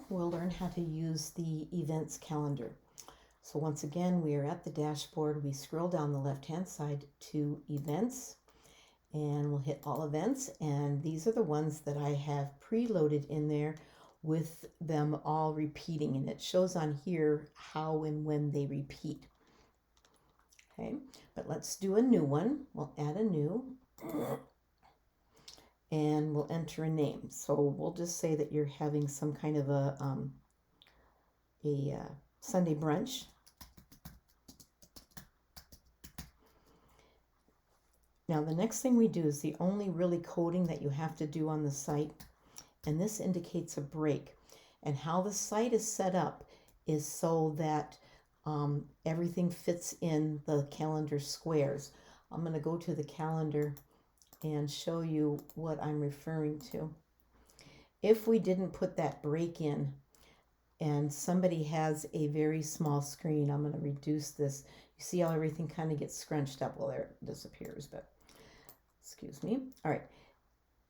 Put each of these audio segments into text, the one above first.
we'll learn how to use the events calendar. So once again, we are at the dashboard. We scroll down the left-hand side to events, and we'll hit all events. And these are the ones that I have preloaded in there with them all repeating. And it shows on here how and when they repeat. Okay, but let's do a new one. We'll add a new. And we'll enter a name. So we'll just say that you're having some kind of a Sunday brunch. Now the next thing we do is the only really coding that you have to do on the site, and this indicates a break. And how the site is set up is so that everything fits in the calendar squares. I'm going to go to the calendar and show you what I'm referring to. If we didn't put that break in and somebody has a very small screen, I'm going to reduce this. You see how everything kind of gets scrunched up? Well, there it disappears, but excuse me. All right.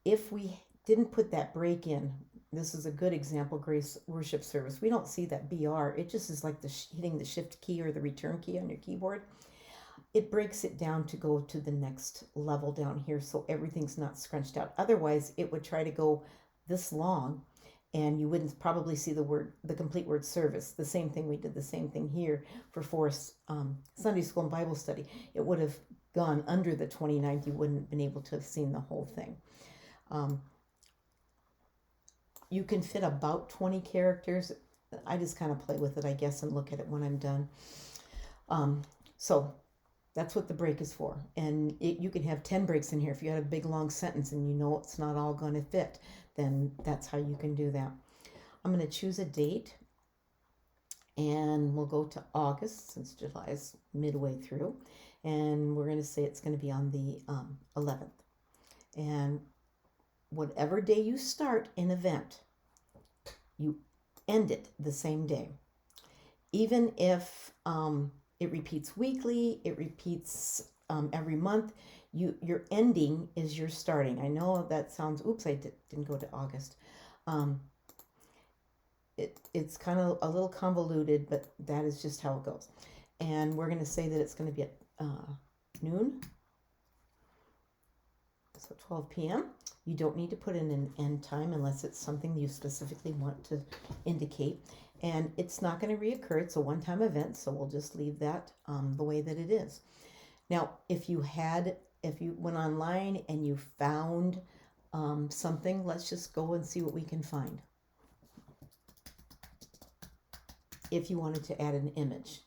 If we didn't put that break in, this is a good example, Grace Worship Service. We don't see that BR. It just is like hitting the shift key or the return key on your keyboard. It breaks it down to go to the next level down here, so everything's not scrunched out. Otherwise, it would try to go this long, and you wouldn't probably see the complete word service. The same thing, we did the same thing here for Forest Sunday School and Bible Study. It would have gone under the 29th. You wouldn't have been able to have seen the whole thing. You can fit about 20 characters. I just kind of play with it, I guess, and look at it when I'm done. So that's what the break is for. And you can have 10 breaks in here. If you had a big long sentence and you know it's not all going to fit, then that's how you can do that. I'm going to choose a date, and we'll go to August, since July is midway through, and we're going to say it's going to be on the 11th. And whatever day you start an event, you end it the same day. Even if it repeats weekly, it repeats every month, your ending is your starting. I know that sounds, oops, I didn't go to August. It's kind of a little convoluted, but that is just how it goes. And we're going to say that it's going to be at noon, so 12 p.m. You don't need to put in an end time unless it's something you specifically want to indicate. And it's not going to reoccur. It's a one-time event, so we'll just leave that the way that it is. Now, if you went online and you found something, let's just go and see what we can find. If you wanted to add an image,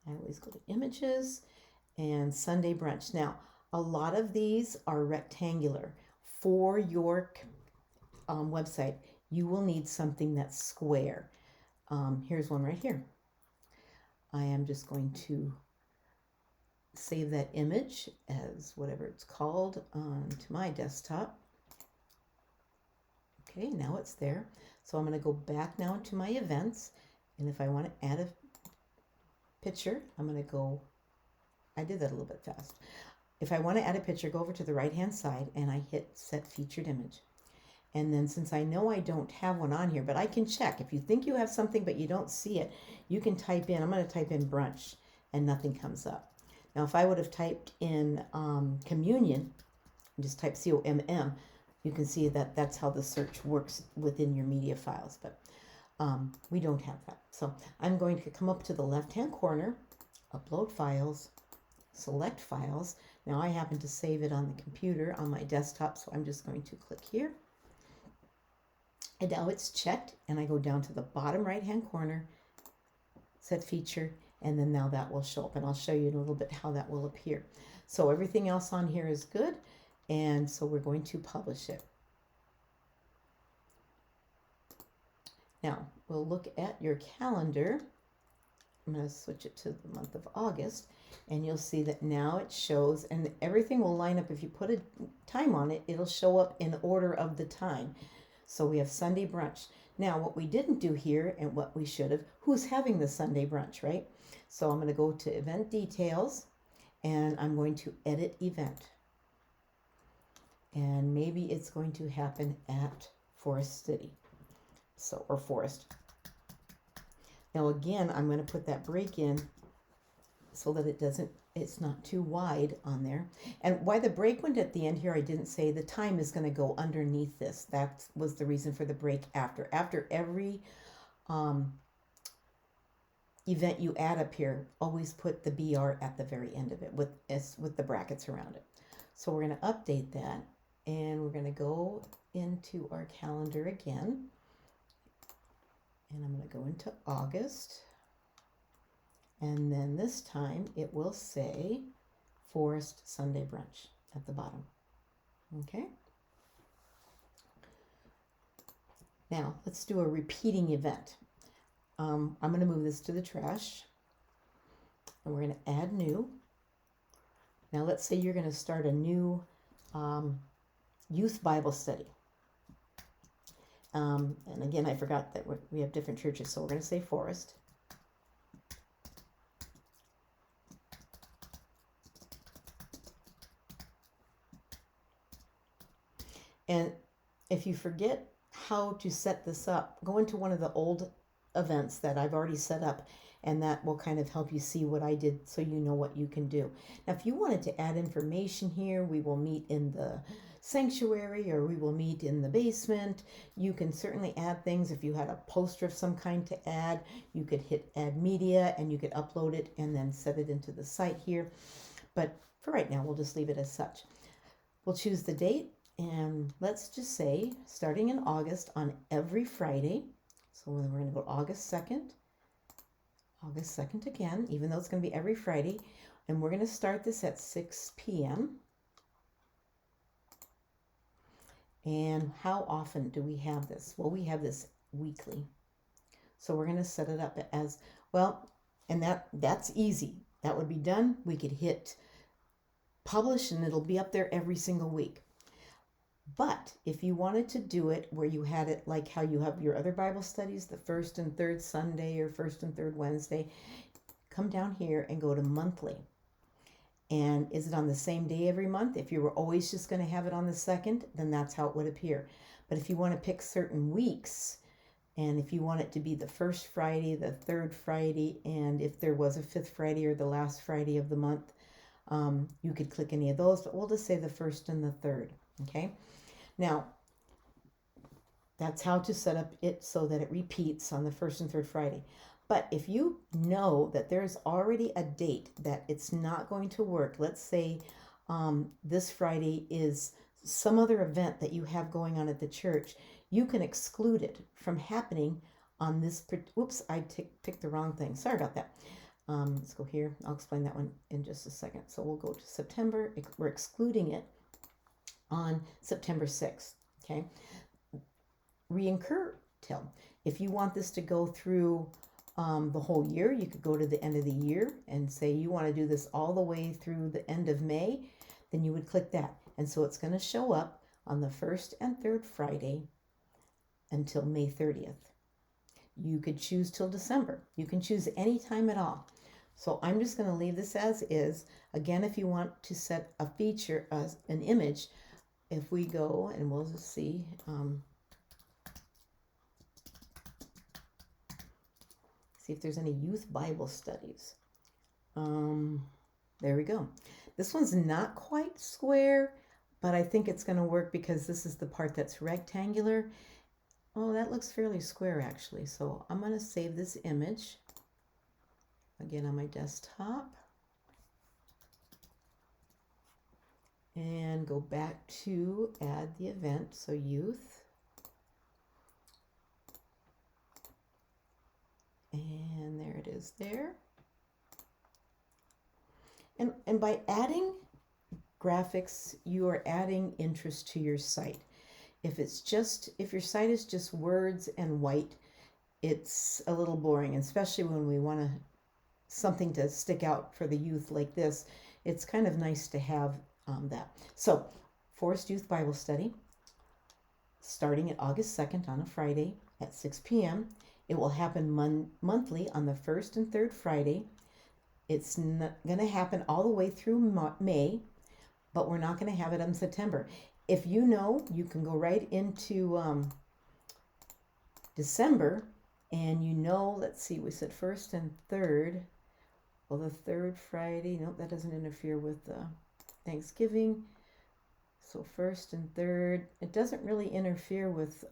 I always go to images and Sunday brunch. Now, a lot of these are rectangular. For your website, you will need something that's square. Here's one right here. I am just going to save that image as whatever it's called to my desktop. Okay, now it's there. So I'm going to go back now to my events, and if I want to add a picture, I'm going to go, I did that a little bit fast. If I want to add a picture, go over to the right-hand side and I hit Set Featured Image. And then since I know I don't have one on here, but I can check. If you think you have something but you don't see it, you can type in, I'm going to type in brunch, and nothing comes up. Now, if I would have typed in communion, and just type COMM, you can see that that's how the search works within your media files. But we don't have that. So I'm going to come up to the left-hand corner, upload files, select files. Now I happen to save it on the computer on my desktop, so I'm just going to click here. And now it's checked, and I go down to the bottom right-hand corner, set feature, and then now that will show up, and I'll show you in a little bit how that will appear. So everything else on here is good, and so we're going to publish it. Now, we'll look at your calendar. I'm going to switch it to the month of August, and you'll see that now it shows, and everything will line up. If you put a time on it, it'll show up in order of the time. So we have Sunday brunch. Now, what we didn't do here, and what we should have, who's having the Sunday brunch, right? So I'm going to go to event details, and I'm going to edit event. And maybe it's going to happen at Forest City. So, or Forest. Now again, I'm going to put that break in so that it's not too wide on there. And why the break went at the end here, I didn't say the time is going to go underneath this. That was the reason for the break after. After every event you add up here, always put the BR at the very end of it with the brackets around it. So we're going to update that, and we're going to go into our calendar again, and I'm going to go into August, and then this time it will say Forest Sunday Brunch at the bottom. Okay. Now let's do a repeating event. I'm going to move this to the trash, and we're going to add new. Now let's say you're going to start a new youth Bible study. And again, I forgot that we have different churches, so we're going to say Forest. And if you forget how to set this up, go into one of the old events that I've already set up, and that will kind of help you see what I did so you know what you can do. Now, if you wanted to add information here, we will meet in the sanctuary or we will meet in the basement. You can certainly add things. If you had a poster of some kind to add, you could hit add media and you could upload it and then set it into the site here. But for right now, we'll just leave it as such. We'll choose the date, and let's just say starting in August on every Friday. So we're going to go August 2nd. August 2nd again, even though it's going to be every Friday. And we're going to start this at 6 p.m. And how often do we have this? Well, we have this weekly. So we're going to set it up as, well, and that's easy. That would be done. We could hit publish and it'll be up there every single week. But if you wanted to do it where you had it like how you have your other Bible studies, the first and third Sunday or first and third Wednesday, come down here and go to monthly. And is it on the same day every month? If you were always just going to have it on the 2nd, then that's how it would appear. But if you want to pick certain weeks, and if you want it to be the first Friday, the third Friday, and if there was a 5th Friday or the last Friday of the month, you could click any of those, but we'll just say the 1st and the 3rd. Okay. Now, that's how to set up it so that it repeats on the 1st and 3rd Friday. But if you know that there's already a date that it's not going to work, let's say this Friday is some other event that you have going on at the church, you can exclude it from happening on this. Oops, I picked the wrong thing. Sorry about that. Let's go here. I'll explain that one in just a second. So we'll go to September. We're excluding it on September 6th, okay? Reincur till. If you want this to go through the whole year, you could go to the end of the year and say you want to do this all the way through the end of May, then you would click that. And so it's going to show up on the 1st and 3rd Friday until May 30th. You could choose till December. You can choose any time at all. So I'm just going to leave this as is. Again, if you want to set a feature, an image, if we go and we'll just see, see if there's any youth Bible studies. There we go. This one's not quite square, but I think it's going to work because this is the part that's rectangular. Oh, that looks fairly square actually. So I'm going to save this image again on my desktop. And go back to add the event, so youth. And there it is there. And by adding graphics, you are adding interest to your site. If your site is just words and white, it's a little boring, especially when we want something to stick out for the youth like this. It's kind of nice to have that. So, Forest Youth Bible Study, starting at August 2nd on a Friday at 6 p.m. It will happen monthly on the 1st and 3rd Friday. It's going to happen all the way through May, but we're not going to have it in September. If you know, you can go right into December And let's see, we said first and third. Well, the third Friday, nope, that doesn't interfere with Thanksgiving. So first and third, it doesn't really interfere with,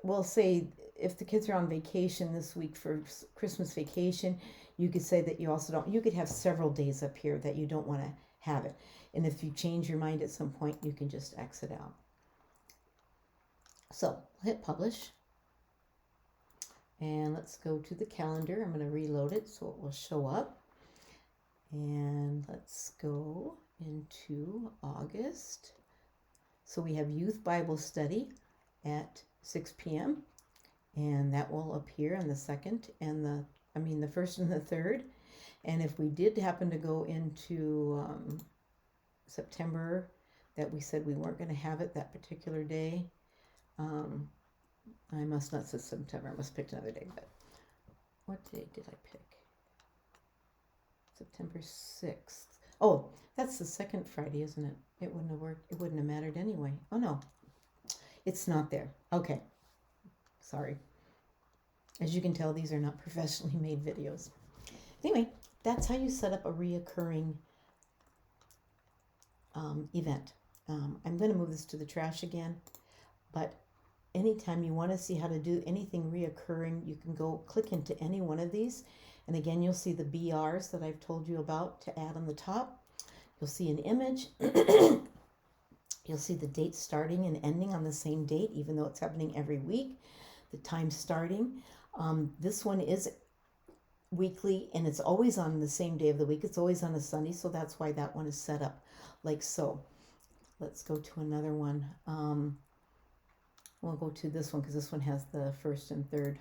we'll say if the kids are on vacation this week for Christmas vacation, you could say that you also don't, you could have several days up here that you don't want to have it. And if you change your mind at some point, you can just exit out. So hit publish. And let's go to the calendar. I'm going to reload it so it will show up. And let's go into August. So we have Youth Bible Study at 6 p.m. And that will appear on the second and the first and the third. And if we did happen to go into September, that we said we weren't going to have it that particular day, I must not say September. I must have picked another day. But what day did I pick? September 6th. Oh, that's the second Friday, isn't it? It wouldn't have worked. It wouldn't have mattered anyway. Oh, no. It's not there. Okay. Sorry. As you can tell, these are not professionally made videos. Anyway, that's how you set up a reoccurring event. I'm going to move this to the trash again, but anytime you want to see how to do anything reoccurring, you can go click into any one of these. And again, you'll see the BRs that I've told you about to add on the top. You'll see an image. You'll see the date starting and ending on the same date, even though it's happening every week. The time starting. This one is weekly, and it's always on the same day of the week. It's always on a Sunday, so that's why that one is set up like so. Let's go to another one. We'll go to this one because this one has the first and third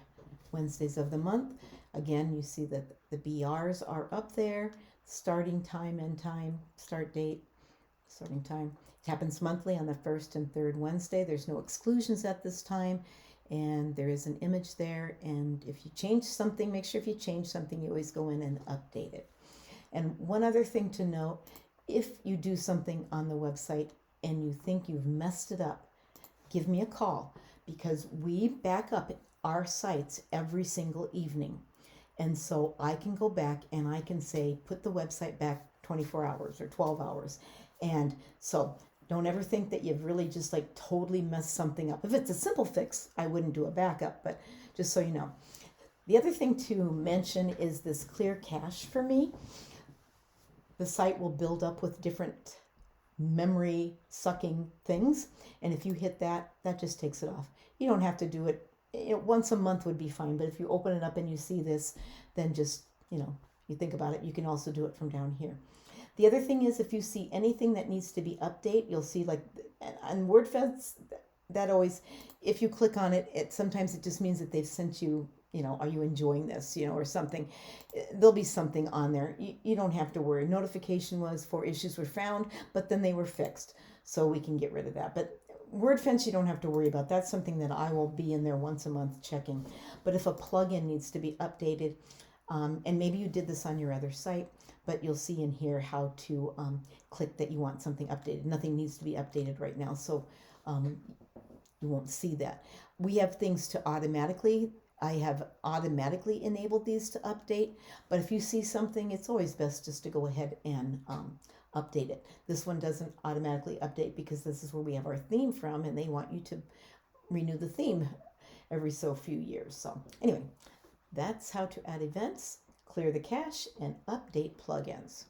Wednesdays of the month. Again, you see that the BRs are up there. Starting time, end time, start date, starting time. It happens monthly on the first and third Wednesday. There's no exclusions at this time. And there is an image there. And if you change something, make sure if you change something, you always go in and update it. And one other thing to note, if you do something on the website and you think you've messed it up, give me a call, because we back up our sites every single evening. And so I can go back and I can say, put the website back 24 hours or 12 hours. And so don't ever think that you've really just like totally messed something up. If it's a simple fix, I wouldn't do a backup, but just so you know. The other thing to mention is this clear cache for me. The site will build up with different memory sucking things. And if you hit that, that just takes it off. You don't have to do it. Once a month would be fine. But if you open it up and you see this, then just, you think about it. You can also do it from down here. The other thing is, if you see anything that needs to be updated, you'll see like on WordFence, that always, if you click on it, sometimes it just means that they've sent you, are you enjoying this, or something. There'll be something on there. You don't have to worry. Notification was 4 issues were found, but then they were fixed. So we can get rid of that. But WordFence, you don't have to worry about. That's something that I will be in there once a month checking. But if a plugin needs to be updated, and maybe you did this on your other site, but you'll see in here how to click that you want something updated. Nothing needs to be updated right now, so you won't see that. We have things to automatically, I have automatically enabled these to update, but if you see something, it's always best just to go ahead and update it. This one doesn't automatically update because this is where we have our theme from, and they want you to renew the theme every so few years. So anyway, that's how to add events, clear the cache, and update plugins.